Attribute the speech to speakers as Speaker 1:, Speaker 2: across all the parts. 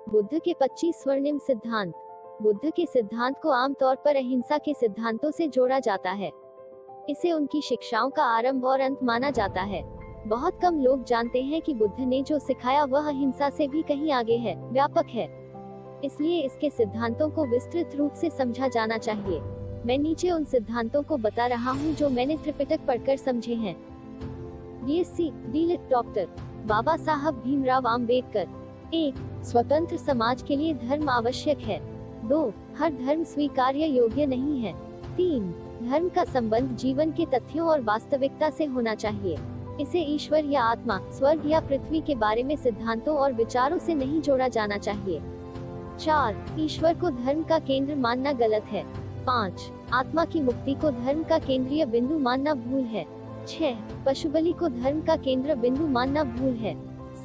Speaker 1: बुद्ध के 25 स्वर्णिम सिद्धांत। बुद्ध के सिद्धांत को आमतौर पर अहिंसा के सिद्धांतों से जोड़ा जाता है। इसे उनकी शिक्षाओं का आरंभ और अंत माना जाता है। बहुत कम लोग जानते हैं कि बुद्ध ने जो सिखाया वह अहिंसा से भी कहीं आगे है, व्यापक है। इसलिए इसके सिद्धांतों को विस्तृत रूप से समझा जाना चाहिए। मैं नीचे उन सिद्धांतों को बता रहा हूँ जो मैंने त्रिपिटक पढ़कर समझे हैं। BSc D.Litt डॉक्टर बाबा साहब भीमराव आम्बेडकर। 1. स्वतंत्र समाज के लिए धर्म आवश्यक है। 2. हर धर्म स्वीकार्य योग्य नहीं है। 3. धर्म का संबंध जीवन के तथ्यों और वास्तविकता से होना चाहिए। इसे ईश्वर या आत्मा, स्वर्ग या पृथ्वी के बारे में सिद्धांतों और विचारों से नहीं जोड़ा जाना चाहिए। 4. ईश्वर को धर्म का केंद्र मानना गलत है। 5. आत्मा की मुक्ति को धर्म का केंद्रीय बिंदु मानना भूल है। 6. पशुबलि को धर्म का केंद्र बिंदु मानना भूल है।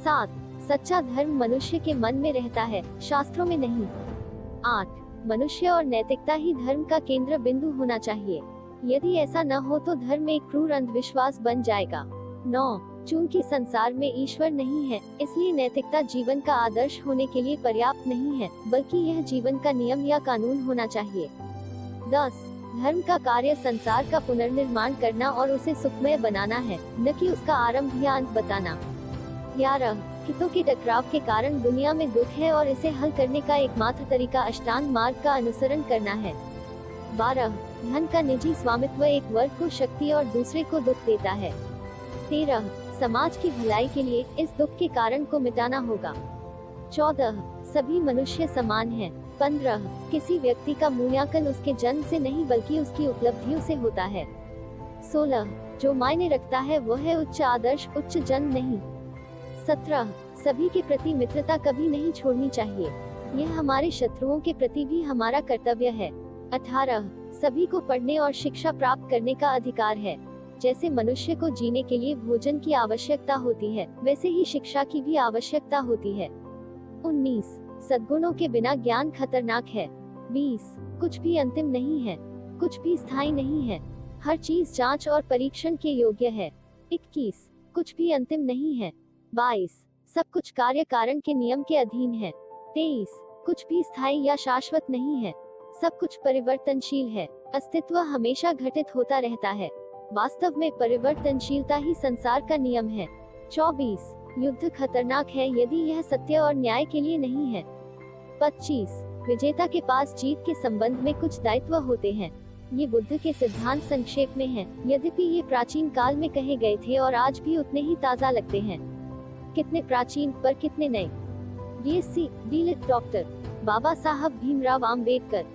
Speaker 1: 7. सच्चा धर्म मनुष्य के मन में रहता है, शास्त्रों में नहीं। 8. मनुष्य और नैतिकता ही धर्म का केंद्र बिंदु होना चाहिए। यदि ऐसा न हो तो धर्म एक क्रूर अंधविश्वास बन जाएगा। 9. चूंकि संसार में ईश्वर नहीं है, इसलिए नैतिकता जीवन का आदर्श होने के लिए पर्याप्त नहीं है, बल्कि यह जीवन का नियम या कानून होना चाहिए। 10. धर्म का कार्य संसार का पुनर्निर्माण करना और उसे सुखमय बनाना है, न कि उसका आरंभ या अंत बताना। 11. हितों के टकराव के कारण दुनिया में दुख है और इसे हल करने का एकमात्र तरीका अष्टांग मार्ग का अनुसरण करना है। 12. धन का निजी स्वामित्व एक वर्ग को शक्ति और दूसरे को दुख देता है। 13. समाज की भलाई के लिए इस दुख के कारण को मिटाना होगा। 14. सभी मनुष्य समान हैं। 15. किसी व्यक्ति का मूल्यांकन उसके जन्म से नहीं बल्कि उसकी उपलब्धियों से होता है। 16. जो मायने रखता है वह है उच्च आदर्श, उच्च जन्म नहीं। 17. सभी के प्रति मित्रता कभी नहीं छोड़नी चाहिए, यह हमारे शत्रुओं के प्रति भी हमारा कर्तव्य है। 18. सभी को पढ़ने और शिक्षा प्राप्त करने का अधिकार है। जैसे मनुष्य को जीने के लिए भोजन की आवश्यकता होती है, वैसे ही शिक्षा की भी आवश्यकता होती है। 19. सद्गुणों के बिना ज्ञान खतरनाक है। 20. कुछ भी अंतिम नहीं है, कुछ भी स्थायी नहीं है, हर चीज जांच और परीक्षण के योग्य है। 21. कुछ भी अंतिम नहीं है। 22. सब कुछ कार्य कारण के नियम के अधीन है। 23. कुछ भी स्थायी या शाश्वत नहीं है, सब कुछ परिवर्तनशील है, अस्तित्व हमेशा घटित होता रहता है। वास्तव में परिवर्तनशीलता ही संसार का नियम है। 24. युद्ध खतरनाक है यदि यह सत्य और न्याय के लिए नहीं है। 25. विजेता के पास जीत के संबंध में कुछ दायित्व होते हैं। ये बुद्ध के सिद्धांत संक्षेप में हैं, यद्यपि ये प्राचीन काल में कहे गए थे और आज भी उतने ही ताज़ा लगते हैं। कितने प्राचीन पर कितने नए। BSc D.Litt डॉक्टर बाबा साहब भीमराव आम्बेडकर।